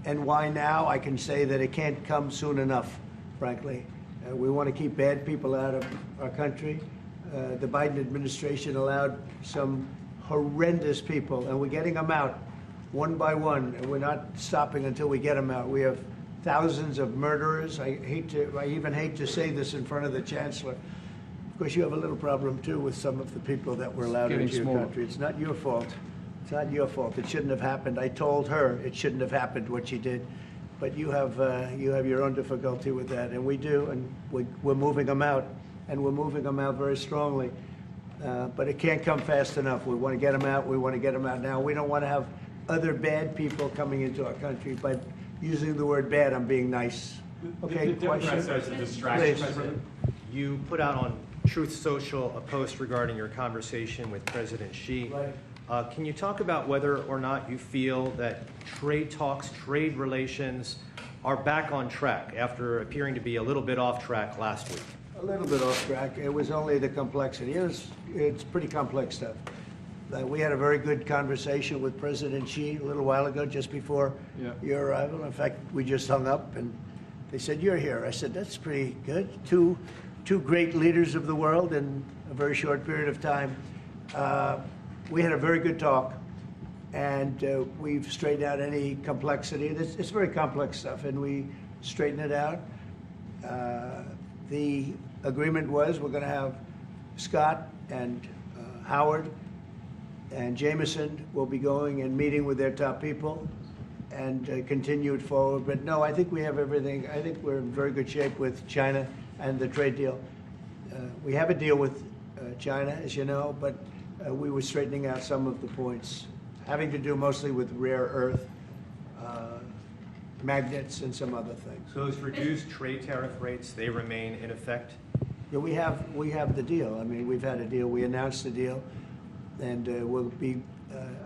And why now? I can say that it can't come soon enough, frankly. We want to keep bad people out of our country. The Biden administration allowed some horrendous people, and we're getting them out one by one, and we're not stopping until we get them out. We have thousands of murderers. I even hate to say this in front of the chancellor. Of course, you have a little problem too with some of the people that were allowed into your country. It's not your fault. It's not your fault. It shouldn't have happened. I told her it shouldn't have happened what she did, but you have your own difficulty with that, and we do, and we're moving them out, and we're moving them out very strongly. But it can't come fast enough. We want to get them out. We want to get them out now. We don't want to have other bad people coming into our country. By using the word bad, I'm being nice. Okay, question? As a distraction. You put out on Truth Social a post regarding your conversation with President Xi. Right. Can you talk about whether or not you feel that trade talks, trade relations are back on track after appearing to be a little bit off track last week? A little bit off track. It was only the complexity. It's pretty complex stuff. We had a very good conversation with President Xi a little while ago, just before your arrival. In fact, we just hung up, and they said, "You're here." I said, "That's pretty good." Two great leaders of the world in a very short period of time. We had a very good talk, and we've straightened out any complexity. It's very complex stuff, and we straightened it out. The agreement was we're going to have Scott and Howard and Jameson will be going and meeting with their top people and continue it forward. But no, I think we have everything. I think we're in very good shape with China and the trade deal. We have a deal with China, as you know, but we were straightening out some of the points, having to do mostly with rare earth, magnets, and some other things. Those reduced trade tariff rates, they remain in effect? Yeah, we have the deal. I mean, we've had a deal. We announced the deal, and we'll be,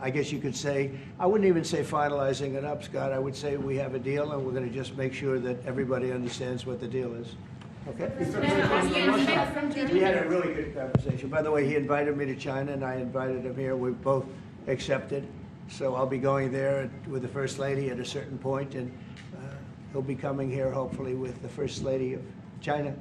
I guess you could say, I wouldn't even say finalizing it up, Scott. I would say we have a deal, and we're going to just make sure that everybody understands what the deal is. Okay? We had a really good conversation. By the way, he invited me to China, and I invited him here. We both accepted. So I'll be going there with the First Lady at a certain point, and he'll be coming here, hopefully, with the First Lady of China.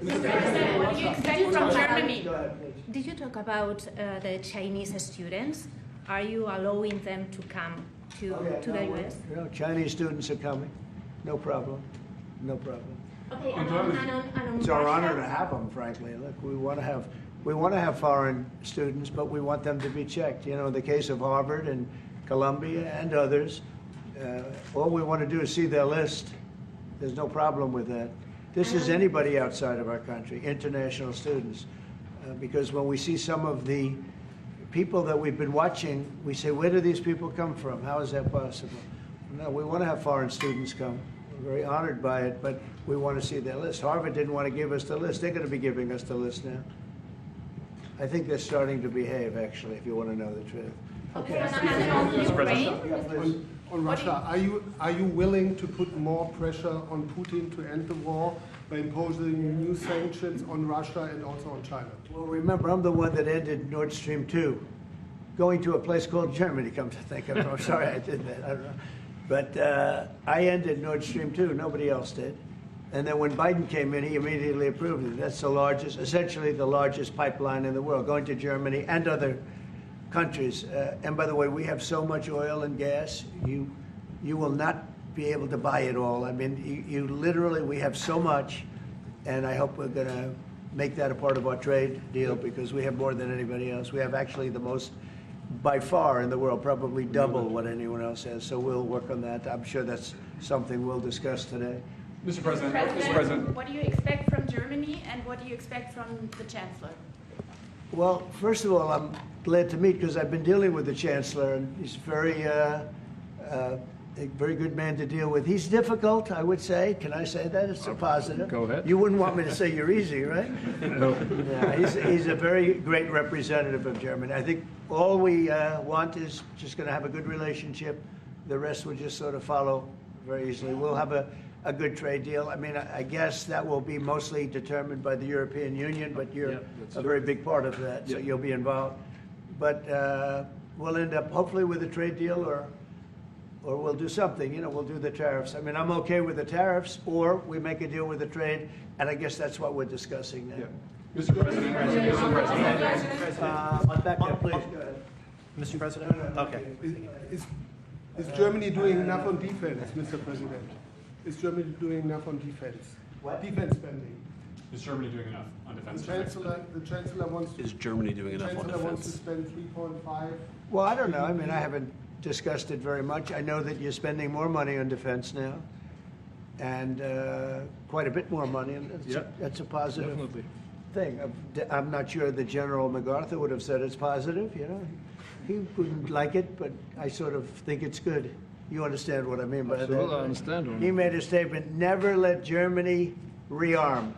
Mr. President, what do you expect from Germany? Go ahead, please. Did you talk about the Chinese students? Are you allowing them to come to the U.S.? No, Chinese students are coming. No problem. No problem. Okay, and on It's our Russia? honor to have them, frankly. Look, we want to have foreign students, but we want them to be checked. You know, in the case of Harvard and Columbia and others, all we want to do is see their list. There's no problem with that. This is anybody outside of our country, international students, because when we see some of the people that we've been watching, we say, where do these people come from? How is that possible? No, we want to have foreign students come. We're very honored by it, but we want to see their list. Harvard didn't want to give us the list. They're going to be giving us the list now. I think they're starting to behave, actually, if you want to know the truth. Okay, and on Ukraine? On Russia, are you willing to put more pressure on Putin to end the war by imposing new sanctions on Russia and also on China? Well, remember, I'm the one that ended Nord Stream 2, going to a place called Germany, come to think of it. I'm sorry I did that. I don't know. But I ended Nord Stream 2. Nobody else did. And then when Biden came in, he immediately approved it. That's the largest, essentially the largest pipeline in the world, going to Germany and other countries. And by the way, we have so much oil and gas, you will not be able to buy it all. I mean, you literally, we have so much, and I hope we're going to make that a part of our trade deal because we have more than anybody else. We have actually the most, by far in the world, probably double what anyone else has. So we'll work on that. I'm sure that's something we'll discuss today. Mr. President, What do you expect from Germany, and what do you expect from the Chancellor? Well, first of all, I'm glad to meet because I've been dealing with the Chancellor, and he's a very good man to deal with. He's difficult, I would say. Can I say that? It's a positive. Go ahead. You wouldn't want me to say you're easy, right? no. Yeah, he's a very great representative of Germany. I think all we want is just going to have a good relationship. The rest will just sort of follow very easily. We'll have a good trade deal. I mean, I guess that will be mostly determined by the European Union, but you're a very big part of that, so you'll be involved. But we'll end up hopefully with a trade deal or or we'll do something, you know, we'll do the tariffs. I mean, I'm okay with the tariffs, or we make a deal with the trade, and I guess that's what we're discussing now. Mr. President, Mr. President, Back there, please, go ahead. Mr. President? Okay. Is Germany doing enough on defense, Mr. President? Is Germany doing enough on defense? What? Defense spending. is Germany doing enough on defense? The Chancellor wants to. Is Germany doing enough on Chancellor wants to defense? spend 3.5. Well, I don't know. I mean, I haven't discussed it very much. I know that you're spending more money on defense now, and quite a bit more money, and that's a positive Definitely. thing. I'm not sure that General MacArthur would have said it's positive, you know. He wouldn't like it, but I sort of think it's good. You understand what I mean by Absolutely, that? I understand. He made a statement, never let Germany rearm.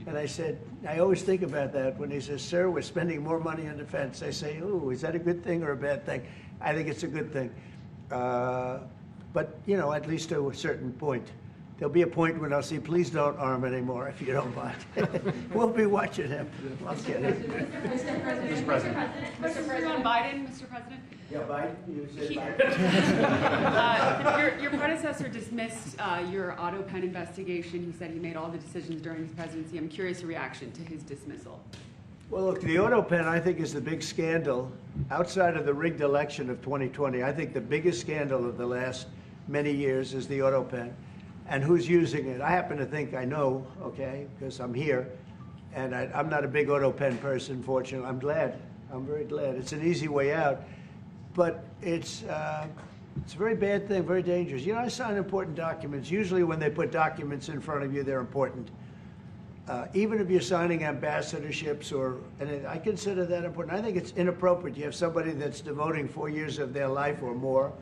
And I said, I always think about that when he says, sir, we're spending more money on defense. I say, oh, is that a good thing or a bad thing? I think it's a good thing. But, you know, at least to a certain point. There'll be a point when I'll say, please don't arm anymore if you don't mind. We'll be watching him. I'll get it. Mr. President. Question on Biden, Mr. President. Yeah, Biden, you say He- Biden. Your predecessor dismissed your auto pen investigation. He said he made all the decisions during his presidency. I'm curious your reaction to his dismissal. Well, look, the auto pen, I think, is the big scandal. Outside of the rigged election of 2020, I think the biggest scandal of the last many years is the auto pen. And who's using it? I happen to think I know, okay, because I'm here. And I'm not a big auto pen person, fortunately. I'm glad. I'm very glad. It's an easy way out. But it's a very bad thing, very dangerous. You know, I sign important documents. Usually when they put documents in front of you, they're important. Even if you're signing ambassadorships, and I consider that important. I think it's inappropriate. You have somebody that's devoting 4 years of their life or more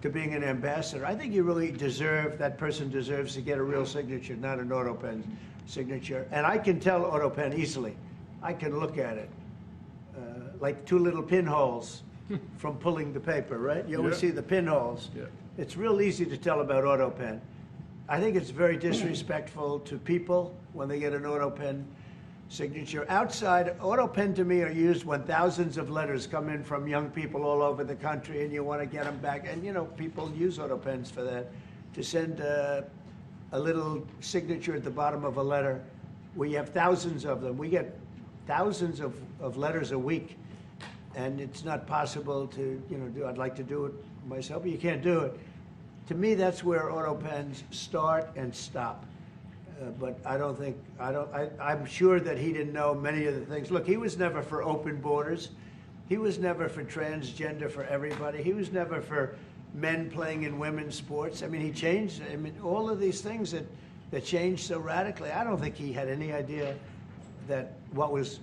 to being an ambassador. I think you really that person deserves to get a real signature, not an auto pen signature. And I can tell auto pen easily. I can look at it. Like two little pinholes from pulling the paper, right? You always see the pinholes. Yeah. It's real easy to tell about auto pen. I think it's very disrespectful to people when they get an auto pen signature. Outside, auto pen to me are used when thousands of letters come in from young people all over the country and you want to get them back. And, you know, people use auto pens for that, to send a little signature at the bottom of a letter. We have thousands of them. We get thousands of letters a week. And it's not possible to, you know, do. I'd like to do it myself, but you can't do it. To me, that's where auto pens start and stop. But I'm sure that he didn't know many of the things. Look, he was never for open borders. He was never for transgender for everybody. He was never for men playing in women's sports. I mean, he changed, all of these things that changed so radically. I don't think he had any idea that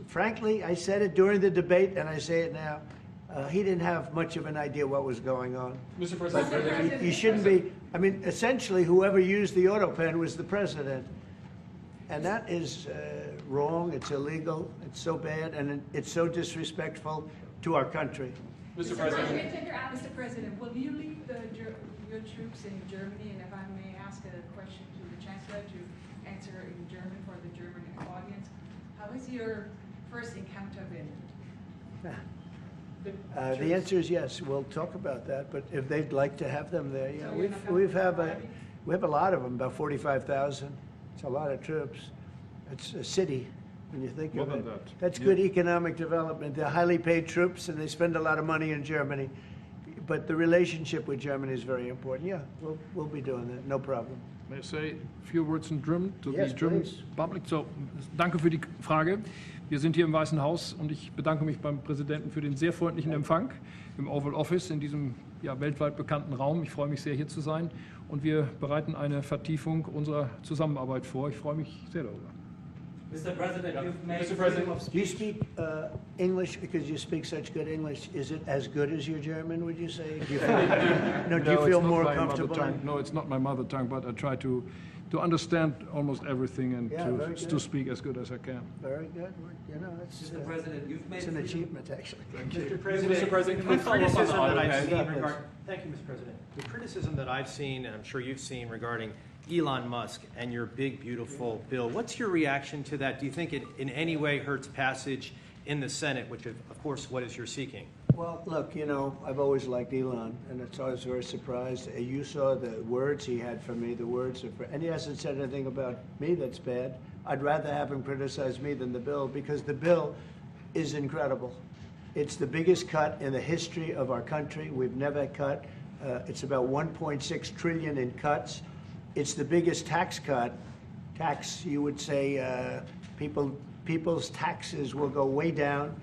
frankly, I said it during the debate and I say it now, he didn't have much of an idea what was going on. Mr. President, He shouldn't be, essentially whoever used the auto pen was the president. And that is wrong, it's illegal, it's so bad, and it's so disrespectful to our country. Mr. President, Mr. President, will you lead your troops in Germany? And if I may ask a question to the Chancellor to answer in German for the German audience, how has your first encounter been? The answer is yes, we'll talk about that, but if they'd like to have them there, yeah. We have a lot of them, about 45,000. It's a lot of troops. It's a city, when you think of it. More than that. That's Yeah. good economic development. They're highly paid troops, and they spend a lot of money in Germany. But the relationship with Germany is very important. Yeah, we'll be doing that, no problem. May I say a few words in German to Yes, the German please. public? So, danke für die Frage. Wir sind hier im Weißen Haus und ich bedanke mich beim Präsidenten für den sehr freundlichen Empfang im Oval Office in diesem weltweit bekannten Raum. Ich freue mich sehr, hier zu sein und wir bereiten eine Vertiefung unserer Zusammenarbeit vor. Ich freue mich sehr darüber. Mr. President, you've made Mr. President, Do you speak English because you speak such good English? Is it as good as your German, would you say? Do you feel, do you feel it's not more my comfortable? mother tongue. No, it's not my mother tongue, but I try to understand almost everything and Yeah, very to good. speak as good as I can. Very good. You know, it's Mr. President, you've made it's an achievement, actually. Mr. President, Mr. President, can the we follow up on the criticism auto that I've pen? seen Yes. regarding, thank you, Mr. President. The criticism that I've seen, and I'm sure you've seen, regarding Elon Musk and your big, beautiful bill. What's your reaction to that? Do you think it in any way hurts passage in the Senate, which of course, what is you're seeking? Well, look, you know, I've always liked Elon, and it's always very surprised. You saw the words he had for me, the words of, and he hasn't said anything about me that's bad. I'd rather have him criticize me than the bill, because the bill is incredible. It's the biggest cut in the history of our country. We've never cut. It's about 1.6 trillion in cuts. It's the biggest tax cut. You would say, people's taxes will go way down,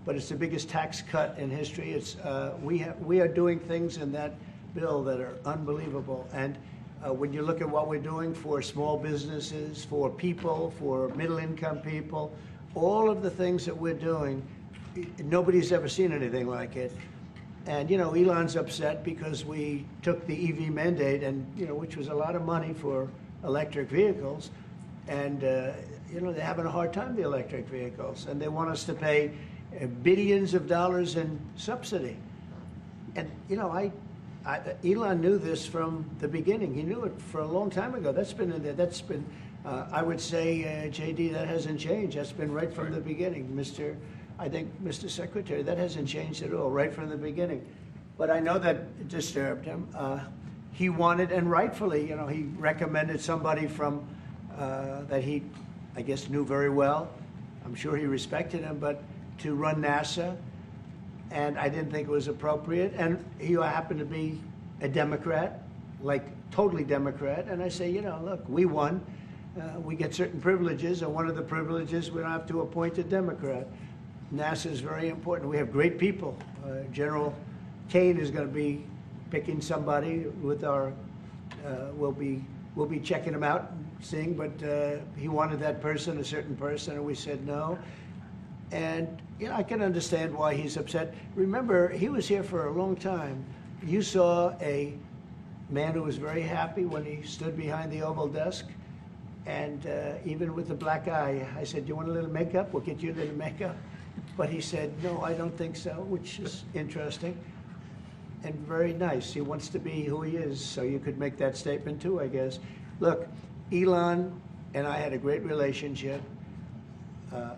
but it's the biggest tax cut in history. It's we are doing things in that bill that are unbelievable. And when you look at what we're doing for small businesses, for people, for middle-income people, all of the things that we're doing, nobody's ever seen anything like it. And, you know, Elon's upset because we took the EV mandate, and, you know, which was a lot of money for electric vehicles. And, you know, they're having a hard time, the electric vehicles. And they want us to pay billions of dollars in subsidy. And, you know, Elon knew this from the beginning. He knew it for a long time ago. That's been in there. That's been, I would say, JD, that hasn't changed. That's been right from the beginning, Mr. Secretary. That hasn't changed at all, right from the beginning. But I know that disturbed him. He wanted, and rightfully, you know, he recommended somebody from that he, I guess, knew very well. I'm sure he respected him, but to run NASA, and I didn't think it was appropriate. And he happened to be a Democrat, like totally Democrat. And I say, you know, look, we won. We get certain privileges, and one of the privileges, we don't have to appoint a Democrat. NASA is very important. We have great people. General Kane is going to be picking somebody with our, we'll be checking him out, seeing, but he wanted that person, a certain person, and we said no. And, you know, I can understand why he's upset. Remember, he was here for a long time. You saw a man who was very happy when he stood behind the Oval desk, and even with the black eye, I said, "You want a little makeup? We'll get you a little makeup." But he said, "No, I don't think so," which is interesting and very nice. He wants to be who he is, so you could make that statement too, I guess. Look, Elon and I had a great relationship.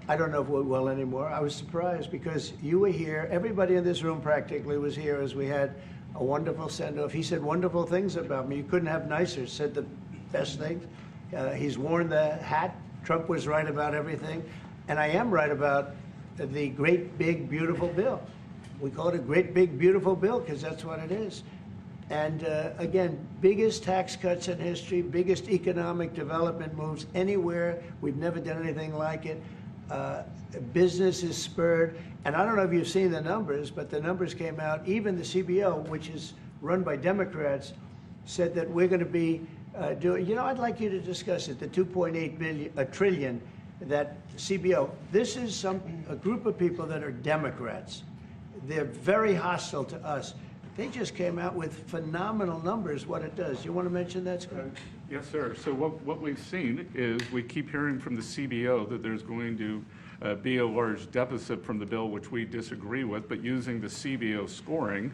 I don't know if we're well anymore. I was surprised because you were here. Everybody in this room practically was here as we had a wonderful send-off. He said wonderful things about me. You couldn't have nicer. Said the best things. He's worn the hat. Trump was right about everything. And I am right about the great, big, beautiful bill. We call it a great, big, beautiful bill because that's what it is. And again, biggest tax cuts in history, biggest economic development moves anywhere. We've never done anything like it. Business is spurred. And I don't know if you've seen the numbers, but the numbers came out. Even the CBO, which is run by Democrats, said that we're going to be doing, you know, I'd like you to discuss it, the 2.8 trillion, that CBO. This is a group of people that are Democrats. They're very hostile to us. They just came out with phenomenal numbers, what it does. You want to mention that, Scott? Yes, sir. So what we've seen is we keep hearing from the CBO that there's going to be a large deficit from the bill, which we disagree with, but using the CBO scoring,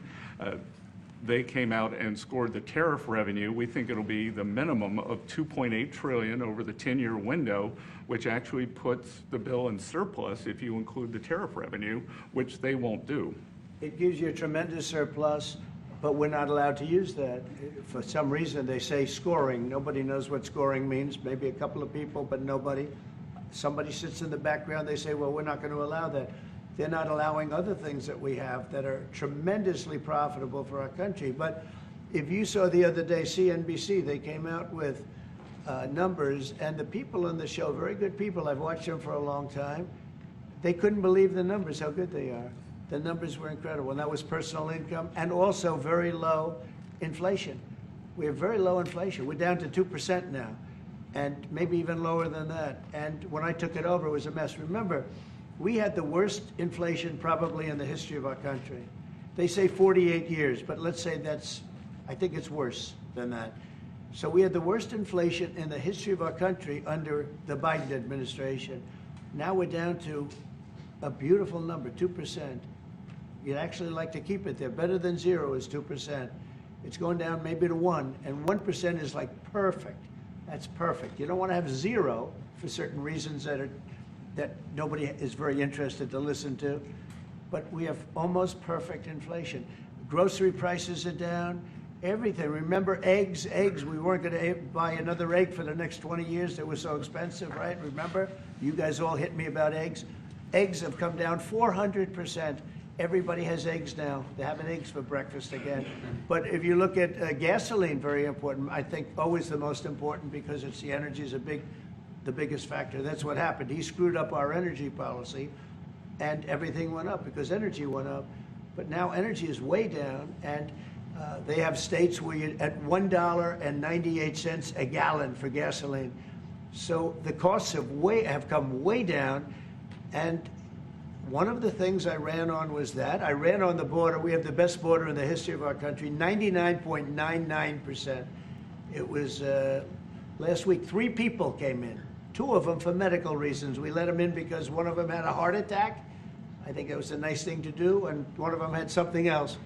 they came out and scored the tariff revenue. We think it'll be the minimum of 2.8 trillion over the 10-year window, which actually puts the bill in surplus if you include the tariff revenue, which they won't do. It gives you a tremendous surplus, but we're not allowed to use that. For some reason, they say scoring. Nobody knows what scoring means. Maybe a couple of people, but nobody. Somebody sits in the background. They say, well, we're not going to allow that. They're not allowing other things that we have that are tremendously profitable for our country. But if you saw the other day, CNBC, they came out with numbers, and the people on the show, very good people, I've watched them for a long time, they couldn't believe the numbers, how good they are. The numbers were incredible, and that was personal income and also very low inflation. We have very low inflation. We're down to 2% now, and maybe even lower than that. And when I took it over, it was a mess. Remember, we had the worst inflation probably in the history of our country. They say 48 years, but let's say I think it's worse than that. So we had the worst inflation in the history of our country under the Biden administration. Now we're down to a beautiful number, 2%. You'd actually like to keep it there. Better than zero is 2%. It's going down maybe to 1, and 1% is like perfect. That's perfect. You don't want to have zero for certain reasons that nobody is very interested to listen to. but we have almost perfect inflation. Grocery prices are down, everything. Remember eggs? Eggs, we weren't going to buy another egg for the next 20 years. They were so expensive, right? Remember? You guys all hit me about eggs. Eggs have come down 400%. Everybody has eggs now. They're having eggs for breakfast again. But if you look at gasoline, very important. I think always the most important because it's the energy is the biggest factor. That's what happened. He screwed up our energy policy, and everything went up because energy went up. But now energy is way down, and they have states where you're at $1.98 a gallon for gasoline. So the costs have come way down, and one of the things I ran on was that. I ran on the border. We have the best border in the history of our country, 99.99%. It was last week, 3 people came in, 2 of them for medical reasons. We let them in because one of them had a heart attack. I think it was a nice thing to do, and one of them had something else.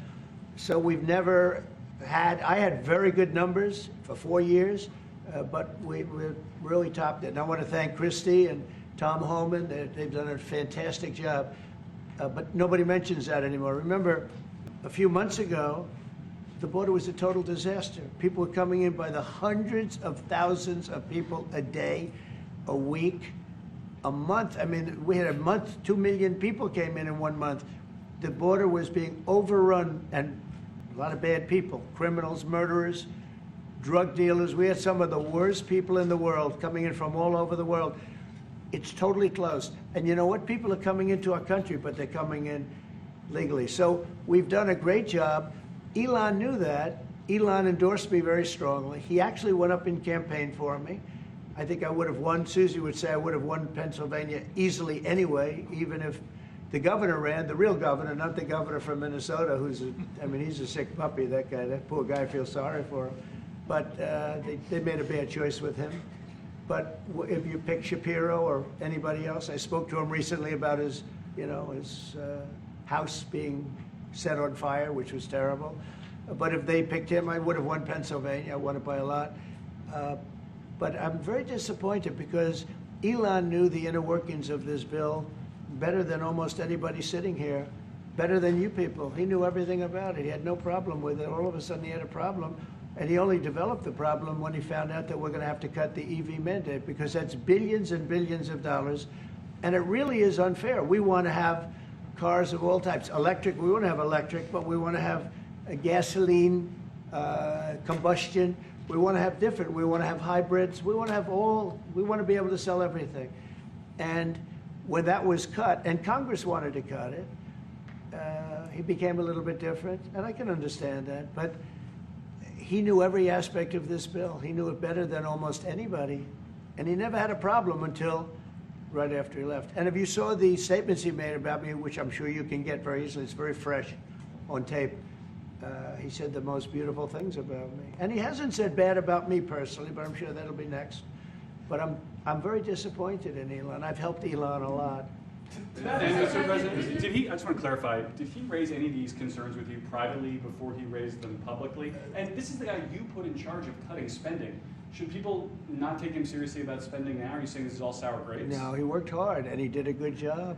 So we've never had, I had very good numbers for 4 years, but we really topped it. And I want to thank Christie and Tom Homan. They've done a fantastic job, but nobody mentions that anymore. Remember, a few months ago, the border was a total disaster. People were coming in by the hundreds of thousands of people a day, a week, a month. I mean, we had a month, 2 million people came in 1 month. The border was being overrun, and a lot of bad people, criminals, murderers, drug dealers. We had some of the worst people in the world coming in from all over the world. It's totally closed. And you know what? People are coming into our country, but they're coming in legally. So we've done a great job. Elon knew that. Elon endorsed me very strongly. He actually went up in campaign for me. I think I would have won. Susie would say I would have won Pennsylvania easily anyway, even if the governor ran, the real governor, not the governor from Minnesota, he's a sick puppy, that guy. That poor guy, I feel sorry for him. But they made a bad choice with him. But if you pick Shapiro or anybody else, I spoke to him recently about his house being set on fire, which was terrible. But if they picked him, I would have won Pennsylvania. I won it by a lot. But I'm very disappointed because Elon knew the inner workings of this bill better than almost anybody sitting here, better than you people. He knew everything about it. He had no problem with it. All of a sudden he had a problem. And he only developed the problem when he found out that we're going to have to cut the EV mandate, because that's billions and billions of dollars. And it really is unfair. We want to have cars of all types. Electric, we want to have electric, but we want to have a gasoline, combustion. We want to have different. We want to have hybrids. We want to have we want to be able to sell everything. And when that was cut, and Congress wanted to cut it, he became a little bit different. And I can understand that. But he knew every aspect of this bill. He knew it better than almost anybody. And he never had a problem until right after he left. And if you saw the statements he made about me, which I'm sure you can get very easily, it's very fresh on tape, he said the most beautiful things about me. And he hasn't said bad about me personally, but I'm sure that'll be next. But I'm very disappointed in Elon. I've helped Elon a lot. To that end, Mr. President, I just want to clarify, did he raise any of these concerns with you privately before he raised them publicly? And this is the guy you put in charge of cutting spending. Should people not take him seriously about spending now? Are you saying this is all sour grapes? No, he worked hard, and he did a good job.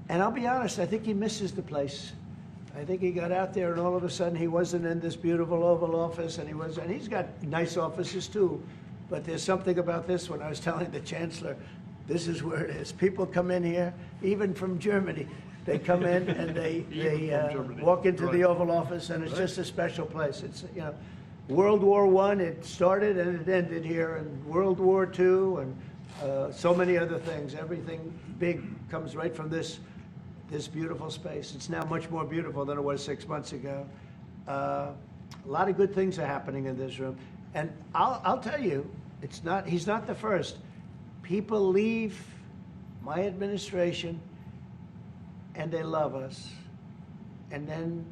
And I'll be honest, I think he misses the place. I think he got out there, and all of a sudden he wasn't in this beautiful Oval Office, and he's got nice offices too. But there's something about this one. I was telling the Chancellor, this is where it is. People come in here, even from Germany. They come in and they walk into the Oval Office, and it's just a special place. It's, World War I, it started and it ended here, and World War II, and so many other things. Everything big comes right from this beautiful space. It's now much more beautiful than it was 6 months ago. A lot of good things are happening in this room. And I'll tell you, he's not the first. People leave my administration and they love us. And then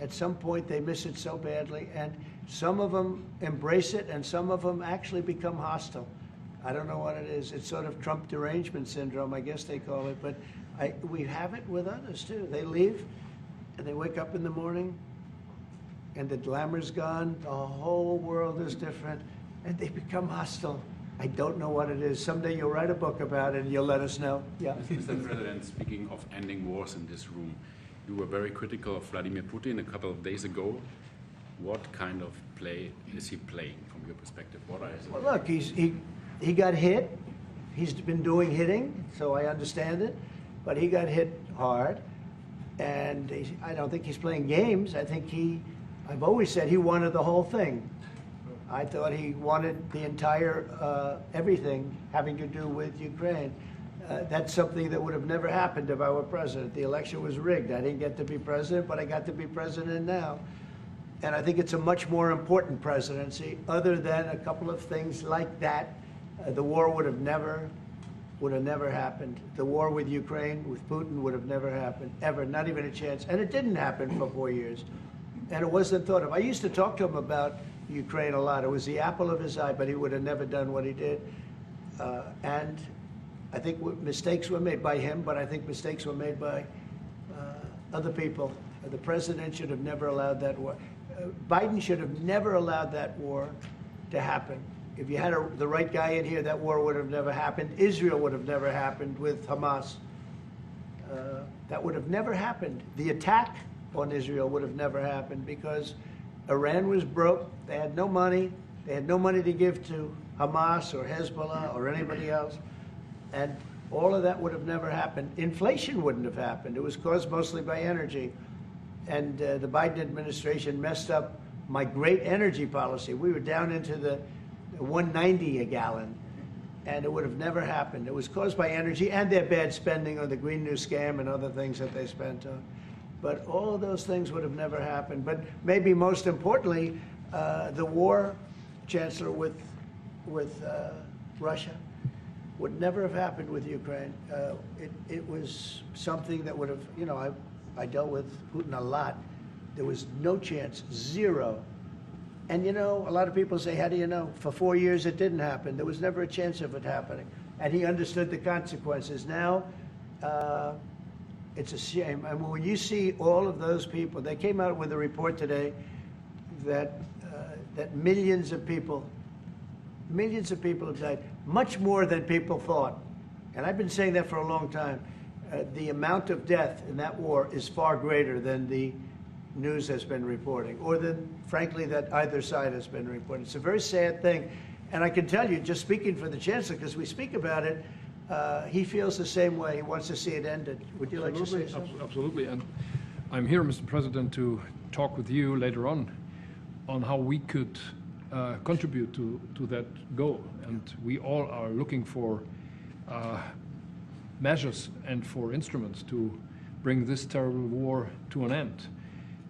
at some point they miss it so badly. And some of them embrace it and some of them actually become hostile. I don't know what it is. It's sort of Trump derangement syndrome, I guess they call it. But we have it with others too. They leave and they wake up in the morning and the glamour's gone. The whole world is different and they become hostile. I don't know what it is. Someday you'll write a book about it and you'll let us know. Yeah. Mr. President, speaking of ending wars in this room, you were very critical of Vladimir Putin a couple of days ago. What kind of play is he playing from your perspective? What are his Well, look, he got hit. He's been doing hitting, so I understand it. But he got hit hard, and I don't think he's playing games. I think I've always said he wanted the whole thing. I thought he wanted the entire everything having to do with Ukraine. That's something that would have never happened if I were president. The election was rigged. I didn't get to be president, but I got to be president now. And I think it's a much more important presidency. Other than a couple of things like that, the war would have never happened. The war with Ukraine, with Putin, would have never happened, ever, not even a chance. And it didn't happen for 4 years. And it wasn't thought of. I used to talk to him about Ukraine a lot. It was the apple of his eye, but he would have never done what he did. And I think mistakes were made by him, but I think mistakes were made by other people. The president should have never allowed that war. Biden should have never allowed that war to happen. If you had the right guy in here, that war would have never happened. Israel would have never happened with Hamas. That would have never happened. The attack on Israel would have never happened because Iran was broke. They had no money. They had no money to give to Hamas or Hezbollah or anybody else. And all of that would have never happened. Inflation wouldn't have happened. It was caused mostly by energy. And the Biden administration messed up my great energy policy. We were down into the 190 a gallon, and it would have never happened. It was caused by energy and their bad spending on the Green New Scam and other things that they spent on. But all of those things would have never happened. But maybe most importantly, the war chancellor with Russia would never have happened with Ukraine. It was something that would have, you know, I dealt with Putin a lot. There was no chance, zero. And you know, a lot of people say, how do you know? For 4 years it didn't happen. There was never a chance of it happening. And he understood the consequences. Now, it's a shame. I mean, when you see all of those people, they came out with a report today that millions of people have died, much more than people thought. And I've been saying that for a long time. The amount of death in that war is far greater than the news has been reporting, or than, frankly, that either side has been reporting. It's a very sad thing. And I can tell you, just speaking for the chancellor, because we speak about it, he feels the same way. He wants to see it ended. Would you like to say something? Absolutely. And I'm here, Mr. President, to talk with you later on how we could contribute to that goal. And we all are looking for measures and for instruments to bring this terrible war to an end.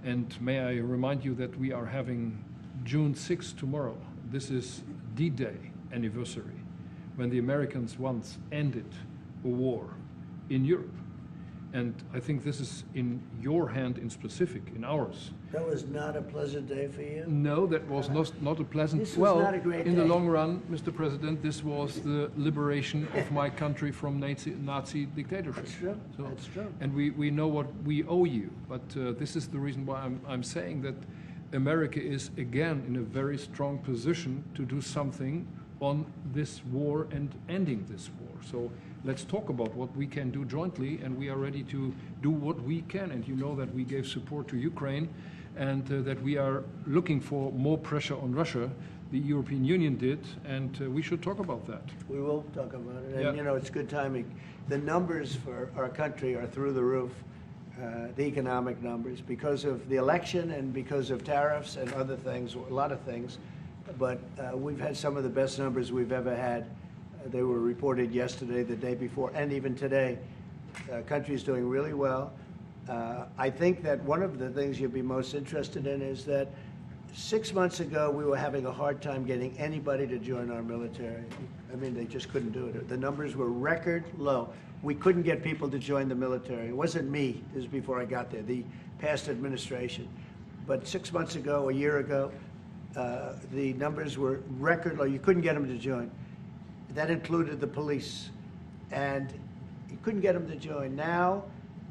And may I remind you that we are having June 6th tomorrow. This is D-Day anniversary, when the Americans once ended a war in Europe. And I think this is in your hand in specific, in ours. That was not a pleasant day for you? No, that was not a pleasant. This was not a great in the day. long run, Mr. President, this was the liberation of my country from Nazi dictatorship. That's true. So, That's true. And we know what we owe you. But this is the reason why I'm saying that America is again in a very strong position to do something on this war and ending this war. So let's talk about what we can do jointly, and we are ready to do what we can. And you know that we gave support to Ukraine, and that we are looking for more pressure on Russia. The European Union did, and we should talk about that. We will talk about it. And, Yeah. you know, it's good timing. The numbers for our country are through the roof, the economic numbers, because of the election and because of tariffs and other things, a lot of things. But we've had some of the best numbers we've ever had. They were reported yesterday, the day before, and even today. Country's doing really well. I think that one of the things you'd be most interested in is that 6 months ago, we were having a hard time getting anybody to join our military. I mean, they just couldn't do it. The numbers were record low. We couldn't get people to join the military. It wasn't me. This was before I got there, the past administration. But 6 months ago, a year ago, the numbers were record low. You couldn't get them to join. That included the police. And you couldn't get them to join. Now,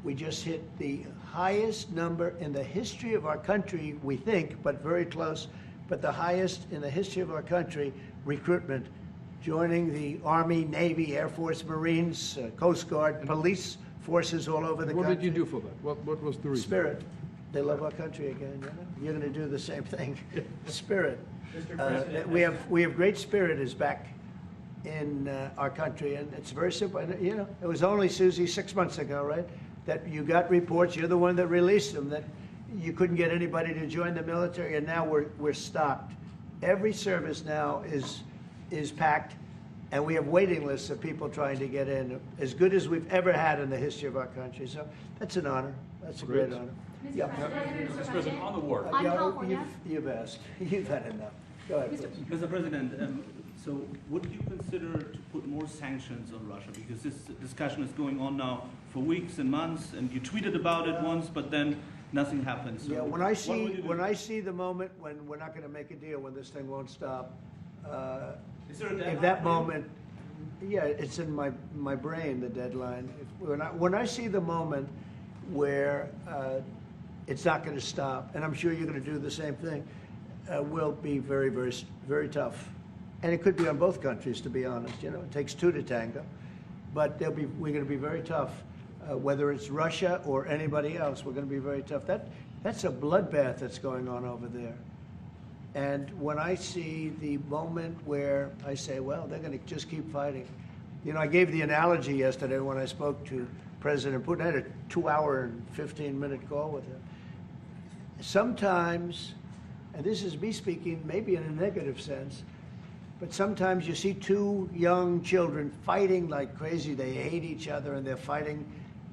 we just hit the highest number in the history of our country, we think, but very close, but the highest in the history of our country recruitment joining the Army, Navy, Air Force, Marines, Coast Guard, police forces all over the What country. did you do for that? What was the reason? Spirit. They love our country again. You know? You're going to do the same thing. Spirit. We have great spirit is back in our country, and it's very simple. And, you know, it was only, Susie, 6 months ago, right, that you got reports. You're the one that released them that you couldn't get anybody to join the military, and now we're stocked. Every service now is packed, and we have waiting lists of people trying to get in, as good as we've ever had in the history of our country. So that's an honor. That's a great honor. Mr. President, Mr. President, on the war. On California. You've asked. You've had enough. Go ahead, please. Mr. President, so would you consider to put more sanctions on Russia? Because this discussion is going on now for weeks and months, and you tweeted about it once, but then nothing happens. So Yeah, when I see the moment when we're not going to make a deal, when this thing won't stop, Is there a deadline if that for you? moment, yeah, it's in my brain, the deadline. When I see the moment where it's not going to stop, and I'm sure you're going to do the same thing, will be very, very, very tough. And it could be on both countries, to be honest. You know, it takes two to tango. But we're going to be very tough. Whether it's Russia or anybody else, we're going to be very tough. That's a bloodbath that's going on over there. And when I see the moment where I say, well, they're going to just keep fighting. You know, I gave the analogy yesterday when I spoke to President Putin. I had a 2-hour and 15-minute call with him. Sometimes, and this is me speaking maybe in a negative sense, but sometimes you see two young children fighting like crazy. They hate each other, and they're fighting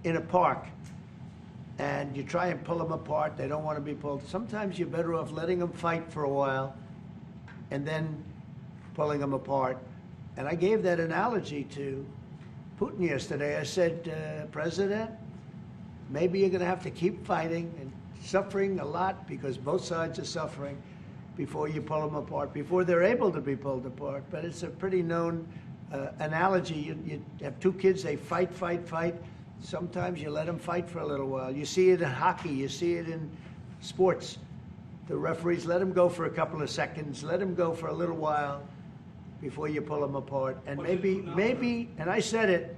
in a park. And you try and pull them apart. They don't want to be pulled. Sometimes you're better off letting them fight for a while and then pulling them apart. And I gave that analogy to Putin yesterday. I said, President, maybe you're going to have to keep fighting and suffering a lot, because both sides are suffering, before you pull them apart, before they're able to be pulled apart. But it's a pretty known analogy. You have two kids, they fight. Sometimes you let them fight for a little while. You see it in hockey. You see it in sports. The referees let them go for a couple of seconds, let them go for a little while before you pull them apart. And maybe, and I said it,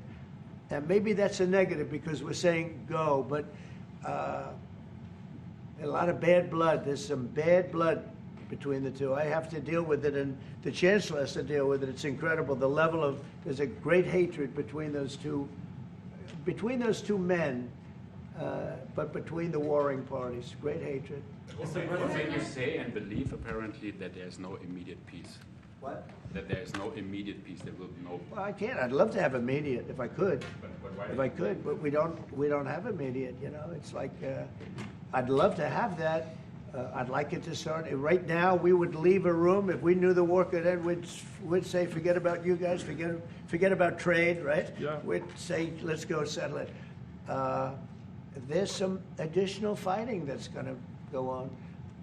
and maybe that's a negative because we're saying go, but a lot of bad blood. There's some bad blood between the two. I have to deal with it, and the Chancellor has to deal with it. It's incredible. The level of, there's a great hatred between those two men, but between the warring parties. Great hatred. When you say and believe, apparently, that there's no immediate peace. What? That there is no immediate peace. There will be no. Well, I can't. I'd love to have immediate if I could. But why If I could, but we don't have immediate. You know, it's like I'd love to have that. I'd like it to start right now. We would leave a room if we knew the war could end. We'd say, forget about you guys. Forget about trade, right? Yeah. We'd say, let's go settle it. There's some additional fighting that's going to go on.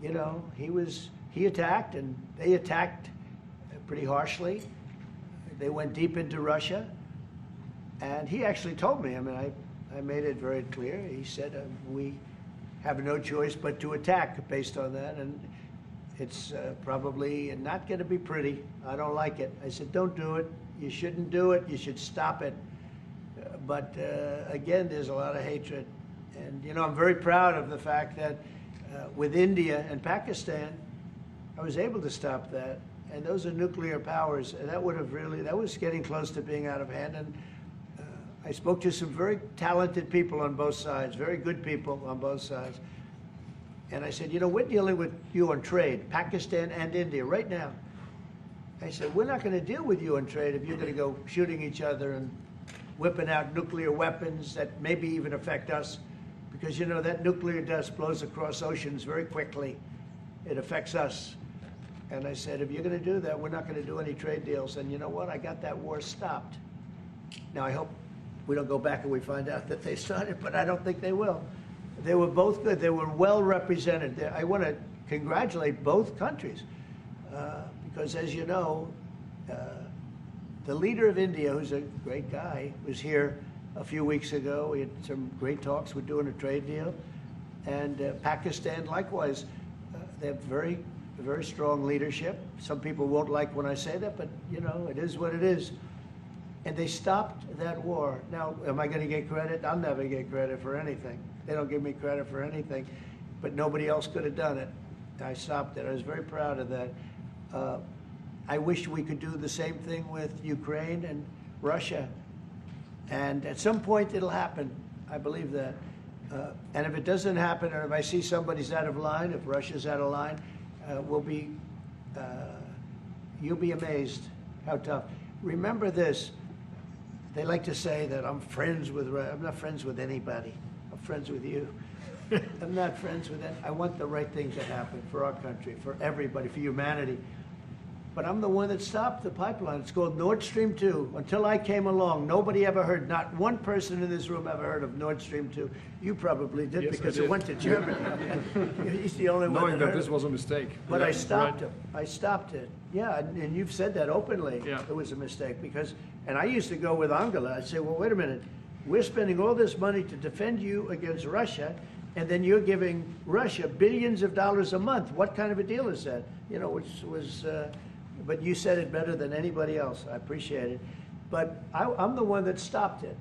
You know, he attacked, and they attacked pretty harshly. They went deep into Russia, and he actually told me. I mean, I made it very clear. He said we have no choice but to attack based on that, and it's probably not going to be pretty. I don't like it. I said, don't do it. You shouldn't do it. You should stop it. But again, there's a lot of hatred. And, you know, I'm very proud of the fact that with India and Pakistan, I was able to stop that. And those are nuclear powers. And that was getting close to being out of hand. And I spoke to some very talented people on both sides, very good people on both sides. And I said, you know, we're dealing with you on trade, Pakistan and India, right now. I said, we're not going to deal with you on trade if you're going to go shooting each other and whipping out nuclear weapons that maybe even affect us. Because, you know, that nuclear dust blows across oceans very quickly. It affects us. And I said, if you're going to do that, we're not going to do any trade deals. And you know what? I got that war stopped. Now, I hope we don't go back and we find out that they started, but I don't think they will. They were both good. They were well represented. I want to congratulate both countries because, as you know, the leader of India, who's a great guy, was here a few weeks ago. We had some great talks. We're doing a trade deal. And Pakistan, likewise, they have very very strong leadership. Some people won't like when I say that, but you know, it is what it is. And they stopped that war. Now, am I going to get credit? I'll never get credit for anything. They don't give me credit for anything, but nobody else could have done it. I stopped it. I was very proud of that. I wish we could do the same thing with Ukraine and Russia. And at some point it'll happen. I believe that. And if it doesn't happen, or if I see somebody's out of line, if Russia's out of line, you'll be amazed how tough. Remember this. They like to say that I'm friends with Russia. I'm not friends with anybody. I'm friends with you. I'm not friends with that. I want the right thing to happen for our country, for everybody, for humanity. But I'm the one that stopped the pipeline. It's called Nord Stream 2. Until I came along, nobody ever heard, not one person in this room ever heard of Nord Stream 2. You probably did, Yes, because I did. it went to Germany. He's the only one Knowing that that heard this of was it. a mistake. But Yeah, I stopped right. him. I stopped it. Yeah, and you've said that openly. Yeah. It was a mistake because, and I used to go with Angela. I'd say, well, wait a minute. We're spending all this money to defend you against Russia, and then you're giving Russia billions of dollars a month. What kind of a deal is that? You know, which was, but you said it better than anybody else. I appreciate it. But I'm the one that stopped it.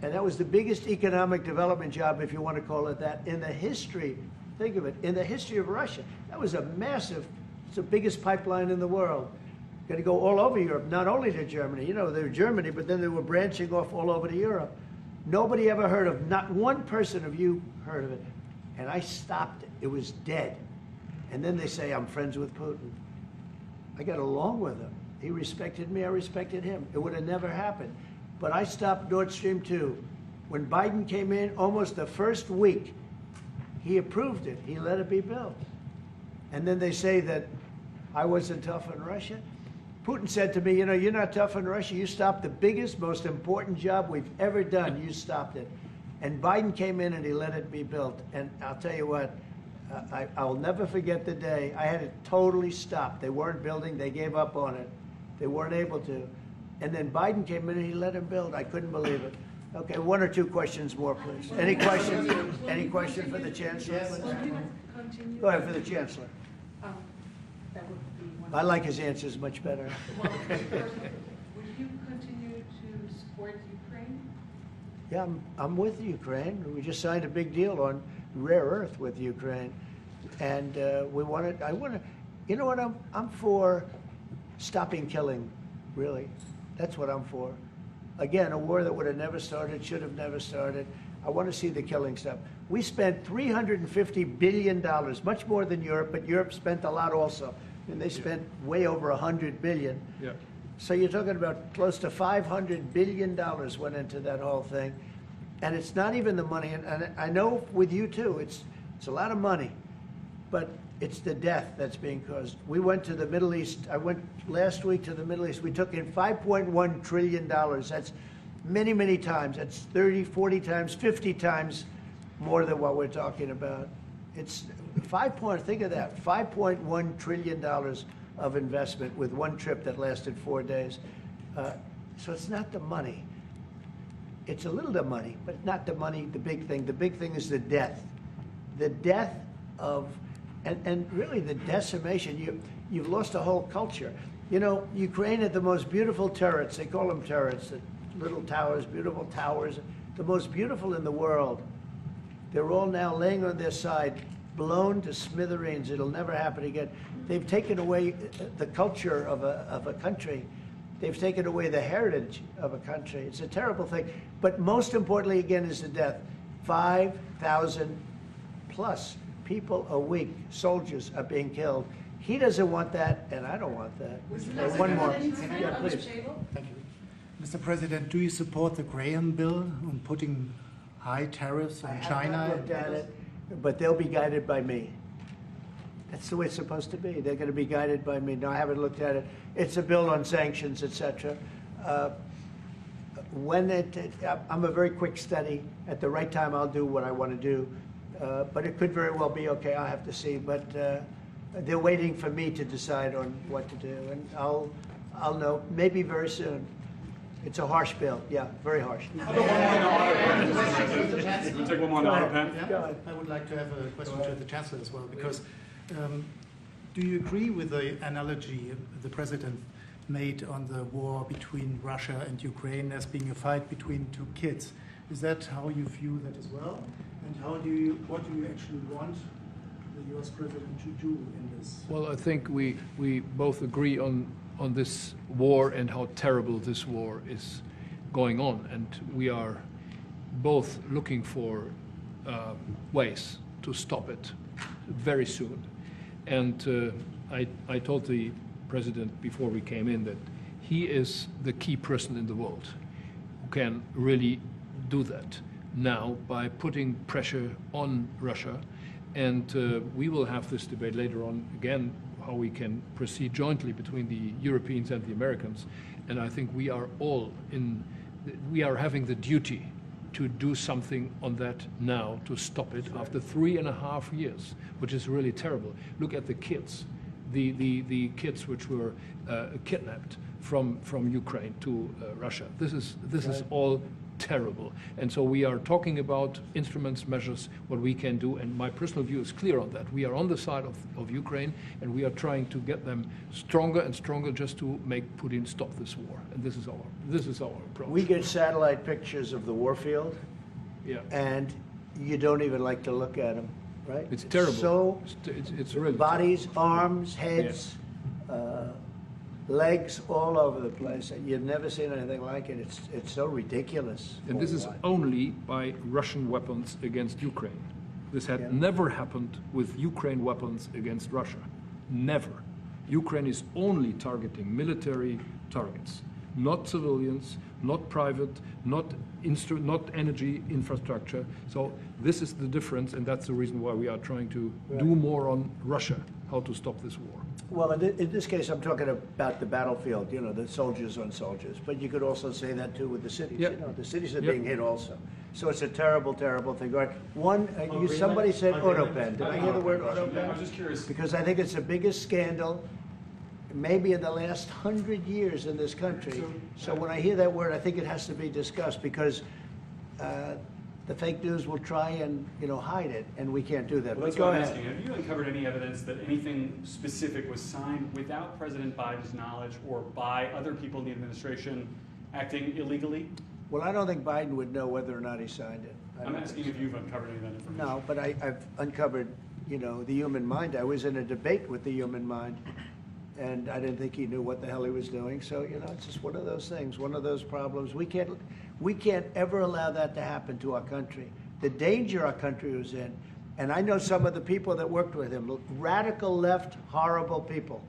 And that was the biggest economic development job, if you want to call it that, in the history, think of it, in the history of Russia. That was a massive, it's the biggest pipeline in the world. Going to go all over Europe, not only to Germany. You know, they were Germany, but then they were branching off all over to Europe. Nobody ever heard of, not one person of you heard of it. And I stopped it. It was dead. And then they say, I'm friends with Putin. I got along with him. He respected me, I respected him. It would have never happened. But I stopped Nord Stream 2. When Biden came in, almost the first week, he approved it. He let it be built. And then they say that I wasn't tough on Russia. Putin said to me, you know, you're not tough on Russia. You stopped the biggest, most important job we've ever done. You stopped it. And Biden came in and he let it be built. And I'll tell you what, I'll never forget the day. I had it totally stopped. They weren't building. They gave up on it. They weren't able to. And then Biden came in and he let him build. I couldn't believe it. Okay, one or two questions more, please. Any questions? Any question for the Chancellor? Please? Go ahead, for the Chancellor. That would be one. I like his answers much better. Well, first, would you continue to support Ukraine? Yeah, I'm with Ukraine. We just signed a big deal on rare earth with Ukraine. And I want to, you know what, I'm for stopping killing, really. That's what I'm for. Again, a war that would have never started, should have never started. I want to see the killing stop. We spent $350 billion, much more than Europe, but Europe spent a lot also. And they spent way over $100 billion. Yeah. So you're talking about close to $500 billion went into that whole thing. And it's not even the money, and I know with you too, it's a lot of money, but it's the death that's being caused. We went to the Middle East. I went last week to the Middle East. We took in $5.1 trillion. That's many, many times. That's 30, 40 times, 50 times more than what we're talking about. It's think of that, $5.1 trillion of investment with one trip that lasted 4 days. So it's not the money. It's a little the money, but not the money, the big thing. The big thing is the death. The death of, and really the decimation. You've lost a whole culture. You know, Ukraine had the most beautiful turrets. They call them turrets, the little towers, beautiful towers, the most beautiful in the world. They're all now laying on their side, blown to smithereens. It'll never happen again. They've taken away the culture of a country. They've taken away the heritage of a country. It's a terrible thing. But most importantly, again, is the death. 5,000 plus people a week, soldiers, are being killed. He doesn't want that, and I don't want that. One more. Yeah, please. Thank you. Mr. President, do you support the Graham bill on putting high tariffs on China? I haven't looked at it, but they'll be guided by me. That's the way it's supposed to be. They're going to be guided by me. No, I haven't looked at it. It's a bill on sanctions, etc. I'm a very quick study. At the right time, I'll do what I want to do. But it could very well be okay. I'll have to see. But they're waiting for me to decide on what to do, and I'll know maybe very soon. It's a harsh bill. Yeah, very harsh. We'll take one more on the auto pen. Yeah? I would like to have a question to the Chancellor as well, because Do you agree with the analogy the president made on the war between Russia and Ukraine as being a fight between two kids? Is that how you view that as well? And what do you actually want the U.S. president to do in this? Well, I think we both agree on this war and how terrible this war is going on, and we are both looking for ways to stop it very soon. And I told the president before we came in that he is the key person in the world who can really do that now by putting pressure on Russia. And we will have this debate later on again, how we can proceed jointly between the Europeans and the Americans. And I think we are having the duty to do something on that now to stop it after 3.5 years, which is really terrible. Look at the kids, the kids which were kidnapped from Ukraine to Russia. This is all terrible. And so we are talking about instruments, measures, what we can do. And my personal view is clear on that. We are on the side of Ukraine, and we are trying to get them stronger and stronger just to make Putin stop this war. And this is our approach. We get satellite pictures of the war field, and you don't even like to look at them, right? It's terrible. So it's really bodies, arms, heads, legs all over the place. You've never seen anything like it. It's so ridiculous. And this is only by Russian weapons against Ukraine. This had never happened with Ukraine weapons against Russia. Never. Ukraine is only targeting military targets, not civilians, not private, not energy infrastructure. So this is the difference, and that's the reason why we are trying to do more on Russia, how to stop this war. Well, in this case, I'm talking about the battlefield, the soldiers on soldiers. But you could also say that, too, with the cities. The cities are being hit also. So it's a terrible, terrible thing. Somebody said autopen. Did I hear the word autopen? I was just curious. Because I think it's the biggest scandal maybe in the last 100 years in this country. So when I hear that word, I think it has to be discussed, because the fake news will try and hide it, and we can't do that. Well, that's what I'm asking. Have you uncovered any evidence that anything specific was signed without President Biden's knowledge or by other people in the administration acting illegally? Well, I don't think Biden would know whether or not he signed it. I'm asking if you've uncovered any of that information. No, but I've uncovered, the human mind. I was in a debate with the human mind, and I didn't think he knew what the hell he was doing. So, it's just one of those things, one of those problems. We can't ever allow that to happen to our country. The danger our country was in, and I know some of the people that worked with him, radical left, horrible people.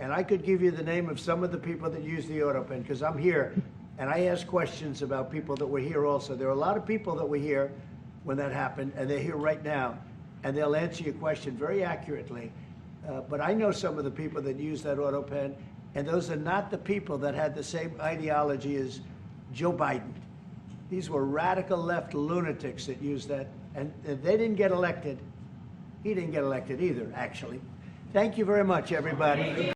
And I could give you the name of some of the people that use the autopen, because I'm here, and I ask questions about people that were here also. There are a lot of people that were here when that happened, and they're here right now, and they'll answer your question very accurately. But I know some of the people that use that autopen, and those are not the people that had the same ideology as Joe Biden. These were radical left lunatics that used that, and they didn't get elected. He didn't get elected either, actually. Thank you very much, everybody.